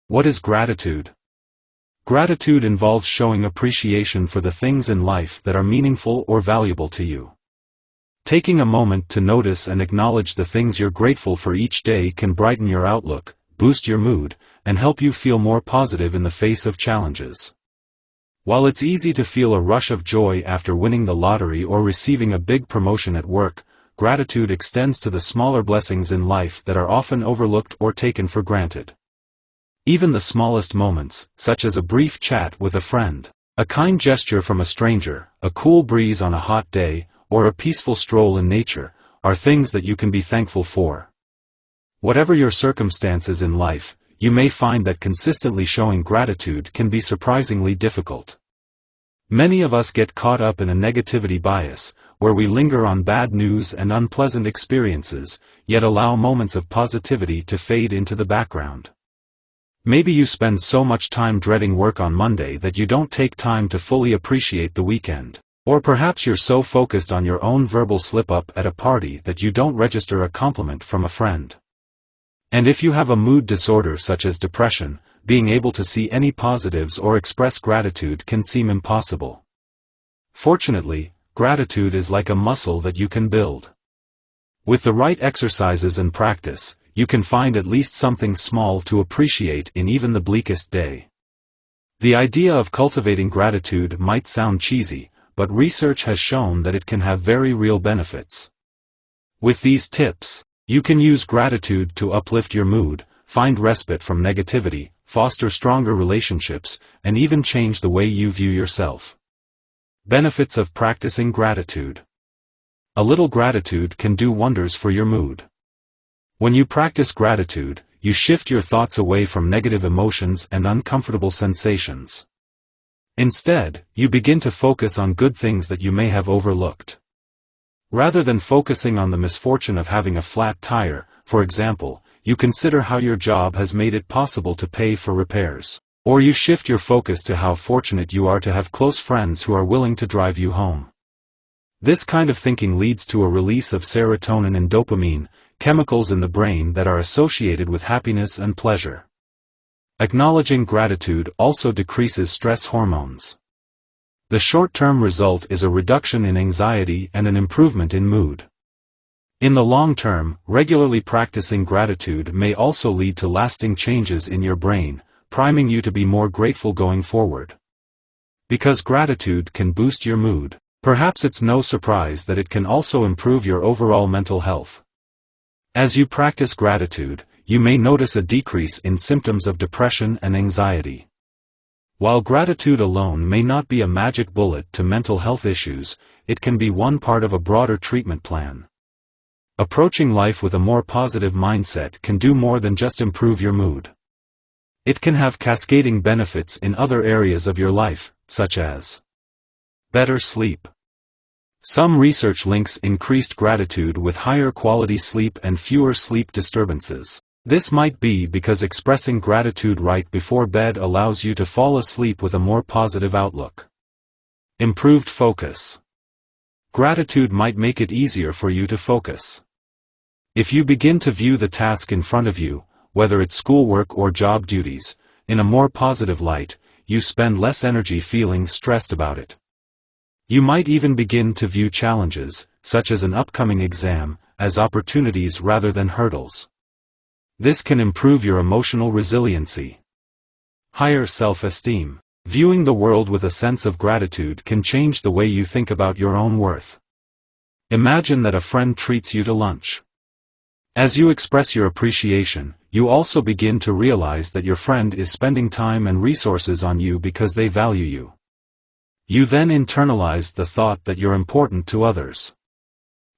What is gratitude? Gratitude involves showing appreciation for the things in life that are meaningful or valuable to you. Taking a moment to notice and acknowledge the things you're grateful for each day can brighten your outlook, boost your mood, and help you feel more positive in the face of challenges. While it's easy to feel a rush of joy after winning the lottery or receiving a big promotion at work, gratitude extends to the smaller blessings in life that are often overlooked or taken for granted. Even the smallest moments, such as a brief chat with a friend, a kind gesture from a stranger, a cool breeze on a hot day, or a peaceful stroll in nature, are things that you can be thankful for. Whatever your circumstances in life, you may find that consistently showing gratitude can be surprisingly difficult. Many of us get caught up in a negativity bias, where we linger on bad news and unpleasant experiences, yet allow moments of positivity to fade into the background. Maybe you spend so much time dreading work on Monday that you don't take time to fully appreciate the weekend. Or perhaps you're so focused on your own verbal slip-up at a party that you don't register a compliment from a friend. And if you have a mood disorder such as depression, being able to see any positives or express gratitude can seem impossible. Fortunately, gratitude is like a muscle that you can build. With the right exercises and practice, you can find at least something small to appreciate in even the bleakest day. The idea of cultivating gratitude might sound cheesy, but research has shown that it can have very real benefits. With these tips, you can use gratitude to uplift your mood, find respite from negativity, foster stronger relationships, and even change the way you view yourself. Benefits of practicing gratitude. A little gratitude can do wonders for your mood. When you practice gratitude, you shift your thoughts away from negative emotions and uncomfortable sensations. Instead, you begin to focus on good things that you may have overlooked. Rather than focusing on the misfortune of having a flat tire, for example, you consider how your job has made it possible to pay for repairs. Or you shift your focus to how fortunate you are to have close friends who are willing to drive you home. This kind of thinking leads to a release of serotonin and dopamine, chemicals in the brain that are associated with happiness and pleasure. Acknowledging gratitude also decreases stress hormones. The short-term result is a reduction in anxiety and an improvement in mood. In the long term, regularly practicing gratitude may also lead to lasting changes in your brain, priming you to be more grateful going forward. Because gratitude can boost your mood, perhaps it's no surprise that it can also improve your overall mental health. As you practice gratitude, you may notice a decrease in symptoms of depression and anxiety. While gratitude alone may not be a magic bullet to mental health issues, it can be one part of a broader treatment plan. Approaching life with a more positive mindset can do more than just improve your mood. It can have cascading benefits in other areas of your life, such as better sleep. Some research links increased gratitude with higher quality sleep and fewer sleep disturbances. This might be because expressing gratitude right before bed allows you to fall asleep with a more positive outlook. Improved focus. Gratitude might make it easier for you to focus. If you begin to view the task in front of you, whether it's schoolwork or job duties, in a more positive light, you spend less energy feeling stressed about it. You might even begin to view challenges, such as an upcoming exam, as opportunities rather than hurdles. This can improve your emotional resiliency. Higher self-esteem. Viewing the world with a sense of gratitude can change the way you think about your own worth. Imagine that a friend treats you to lunch. As you express your appreciation, you also begin to realize that your friend is spending time and resources on you because they value you. You then internalize the thought that you're important to others.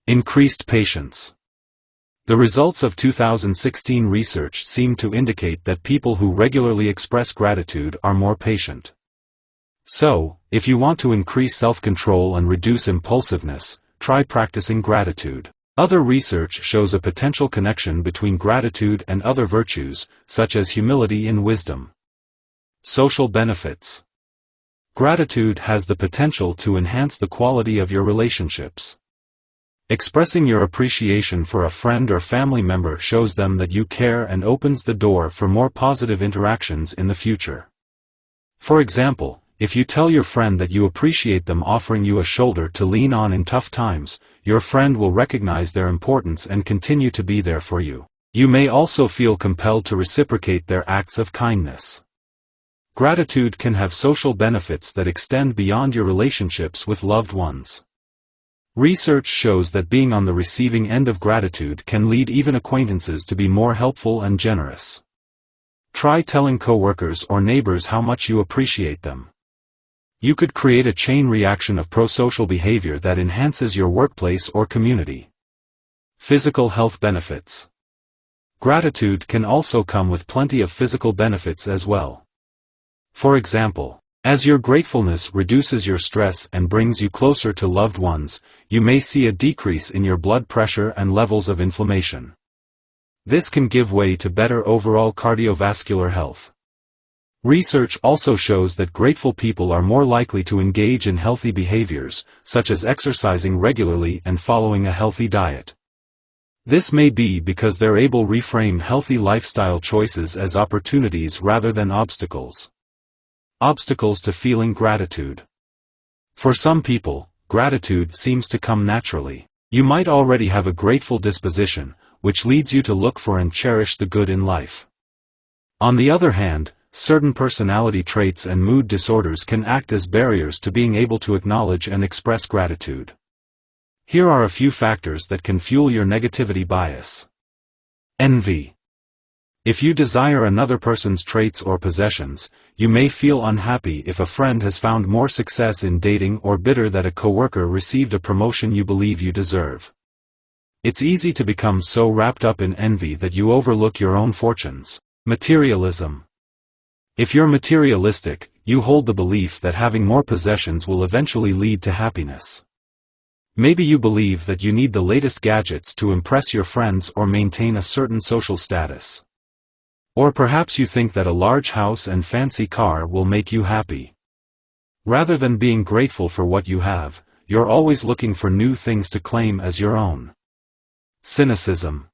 Increased patience. The results of 2016 research seem to indicate that people who regularly express gratitude are more patient. So, if you want to increase self-control and reduce impulsiveness, try practicing gratitude. Other research shows a potential connection between gratitude and other virtues, such as humility and wisdom. Social benefits. Gratitude has the potential to enhance the quality of your relationships. Expressing your appreciation for a friend or family member shows them that you care and opens the door for more positive interactions in the future. For example, if you tell your friend that you appreciate them offering you a shoulder to lean on in tough times, your friend will recognize their importance and continue to be there for you. You may also feel compelled to reciprocate their acts of kindness. Gratitude can have social benefits that extend beyond your relationships with loved ones. Research shows that being on the receiving end of gratitude can lead even acquaintances to be more helpful and generous. Try telling coworkers or neighbors how much you appreciate them. You could create a chain reaction of pro-social behavior that enhances your workplace or community. Physical health benefits. Gratitude can also come with plenty of physical benefits as well. For example, as your gratefulness reduces your stress and brings you closer to loved ones, you may see a decrease in your blood pressure and levels of inflammation. This can give way to better overall cardiovascular health. Research also shows that grateful people are more likely to engage in healthy behaviors, such as exercising regularly and following a healthy diet. This may be because they're able to reframe healthy lifestyle choices as opportunities rather than obstacles. Obstacles to feeling gratitude. For some people, gratitude seems to come naturally. You might already have a grateful disposition, which leads you to look for and cherish the good in life. On the other hand, certain personality traits and mood disorders can act as barriers to being able to acknowledge and express gratitude. Here are a few factors that can fuel your negativity bias. Envy. If you desire another person's traits or possessions, you may feel unhappy if a friend has found more success in dating or bitter that a coworker received a promotion you believe you deserve. It's easy to become so wrapped up in envy that you overlook your own fortunes. Materialism. If you're materialistic, you hold the belief that having more possessions will eventually lead to happiness. Maybe you believe that you need the latest gadgets to impress your friends or maintain a certain social status. Or perhaps you think that a large house and fancy car will make you happy. Rather than being grateful for what you have, you're always looking for new things to claim as your own. Cynicism.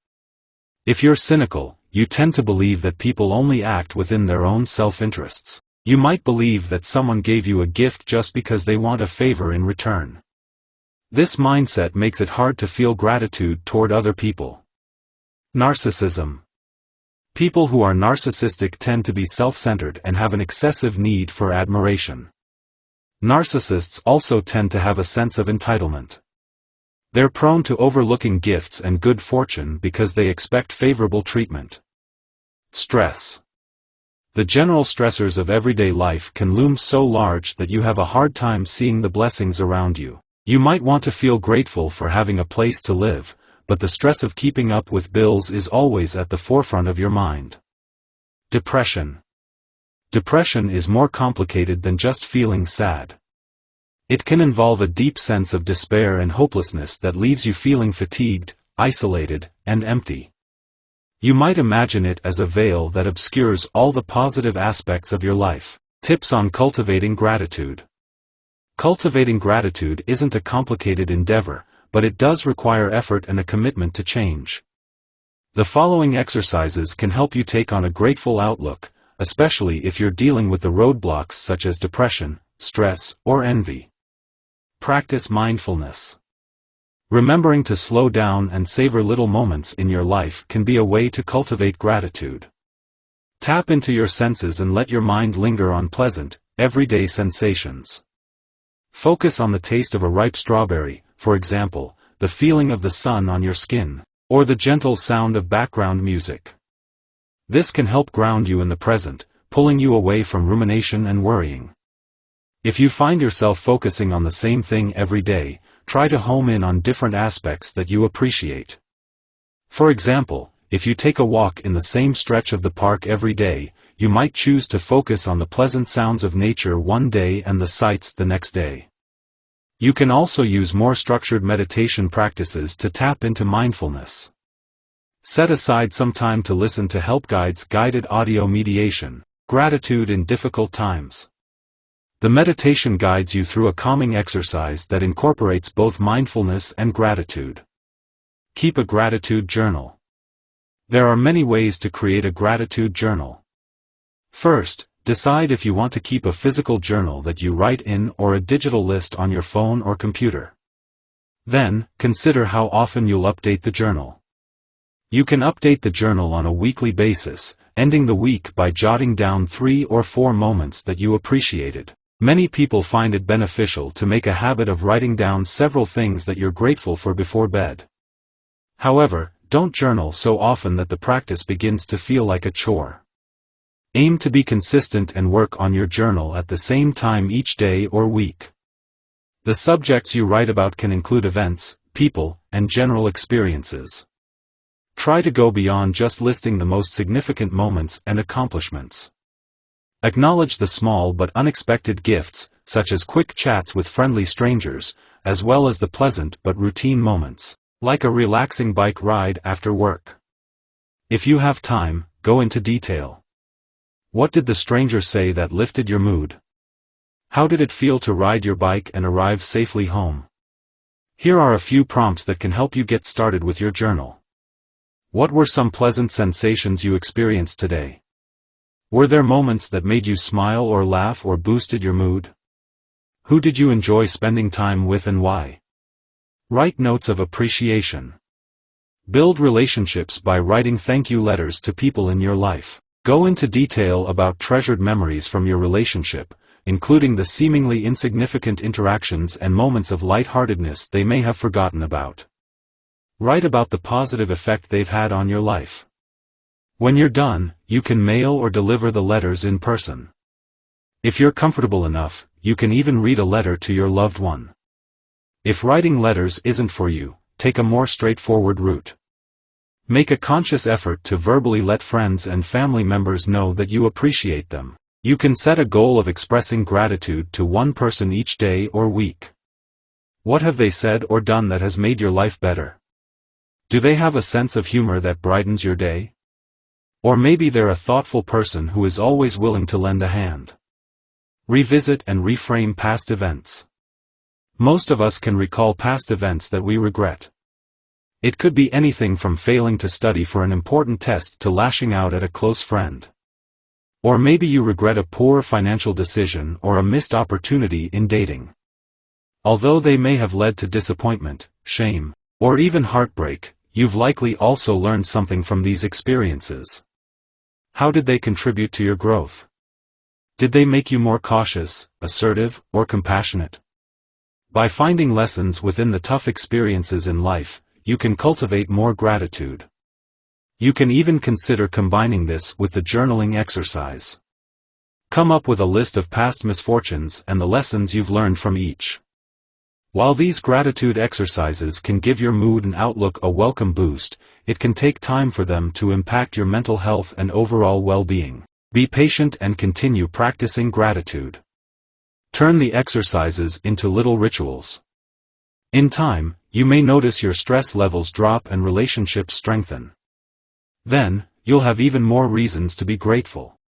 If you're cynical, you tend to believe that people only act within their own self-interests. You might believe that someone gave you a gift just because they want a favor in return. This mindset makes it hard to feel gratitude toward other people. Narcissism. People who are narcissistic tend to be self-centered and have an excessive need for admiration. Narcissists also tend to have a sense of entitlement. They're prone to overlooking gifts and good fortune because they expect favorable treatment. Stress. The general stressors of everyday life can loom so large that you have a hard time seeing the blessings around you. You might want to feel grateful for having a place to live, but the stress of keeping up with bills is always at the forefront of your mind. Depression. Depression is more complicated than just feeling sad. It can involve a deep sense of despair and hopelessness that leaves you feeling fatigued, isolated, and empty. You might imagine it as a veil that obscures all the positive aspects of your life. Tips on cultivating gratitude. Cultivating gratitude isn't a complicated endeavor, but it does require effort and a commitment to change. The following exercises can help you take on a grateful outlook, especially if you're dealing with the roadblocks such as depression, stress, or envy. Practice mindfulness. Remembering to slow down and savor little moments in your life can be a way to cultivate gratitude. Tap into your senses and let your mind linger on pleasant, everyday sensations. Focus on the taste of a ripe strawberry, for example, the feeling of the sun on your skin, or the gentle sound of background music. This can help ground you in the present, pulling you away from rumination and worrying. If you find yourself focusing on the same thing every day, try to home in on different aspects that you appreciate. For example, if you take a walk in the same stretch of the park every day, you might choose to focus on the pleasant sounds of nature one day and the sights the next day. You can also use more structured meditation practices to tap into mindfulness. Set aside some time to listen to help guides' guided audio meditation, gratitude in difficult times. The meditation guides you through a calming exercise that incorporates both mindfulness and gratitude. Keep a gratitude journal. There are many ways to create a gratitude journal. First, decide if you want to keep a physical journal that you write in or a digital list on your phone or computer. Then, consider how often you'll update the journal. You can update the journal on a weekly basis, ending the week by jotting down 3 or 4 moments that you appreciated. Many people find it beneficial to make a habit of writing down several things that you're grateful for before bed. However, don't journal so often that the practice begins to feel like a chore. Aim to be consistent and work on your journal at the same time each day or week. The subjects you write about can include events, people, and general experiences. Try to go beyond just listing the most significant moments and accomplishments. Acknowledge the small but unexpected gifts, such as quick chats with friendly strangers, as well as the pleasant but routine moments, like a relaxing bike ride after work. If you have time, go into detail. What did the stranger say that lifted your mood? How did it feel to ride your bike and arrive safely home? Here are a few prompts that can help you get started with your journal. What were some pleasant sensations you experienced today? Were there moments that made you smile or laugh or boosted your mood? Who did you enjoy spending time with and why? Write notes of appreciation. Build relationships by writing thank you letters to people in your life. Go into detail about treasured memories from your relationship, including the seemingly insignificant interactions and moments of lightheartedness they may have forgotten about. Write about the positive effect they've had on your life. When you're done, you can mail or deliver the letters in person. If you're comfortable enough, you can even read a letter to your loved one. If writing letters isn't for you, take a more straightforward route. Make a conscious effort to verbally let friends and family members know that you appreciate them. You can set a goal of expressing gratitude to one person each day or week. What have they said or done that has made your life better? Do they have a sense of humor that brightens your day? Or maybe they're a thoughtful person who is always willing to lend a hand. Revisit and reframe past events. Most of us can recall past events that we regret. It could be anything from failing to study for an important test to lashing out at a close friend. Or maybe you regret a poor financial decision or a missed opportunity in dating. Although they may have led to disappointment, shame, or even heartbreak, you've likely also learned something from these experiences. How did they contribute to your growth? Did they make you more cautious, assertive, or compassionate? By finding lessons within the tough experiences in life, you can cultivate more gratitude. You can even consider combining this with the journaling exercise. Come up with a list of past misfortunes and the lessons you've learned from each. While these gratitude exercises can give your mood and outlook a welcome boost, it can take time for them to impact your mental health and overall well-being. Be patient and continue practicing gratitude. Turn the exercises into little rituals. In time, you may notice your stress levels drop and relationships strengthen. Then, you'll have even more reasons to be grateful.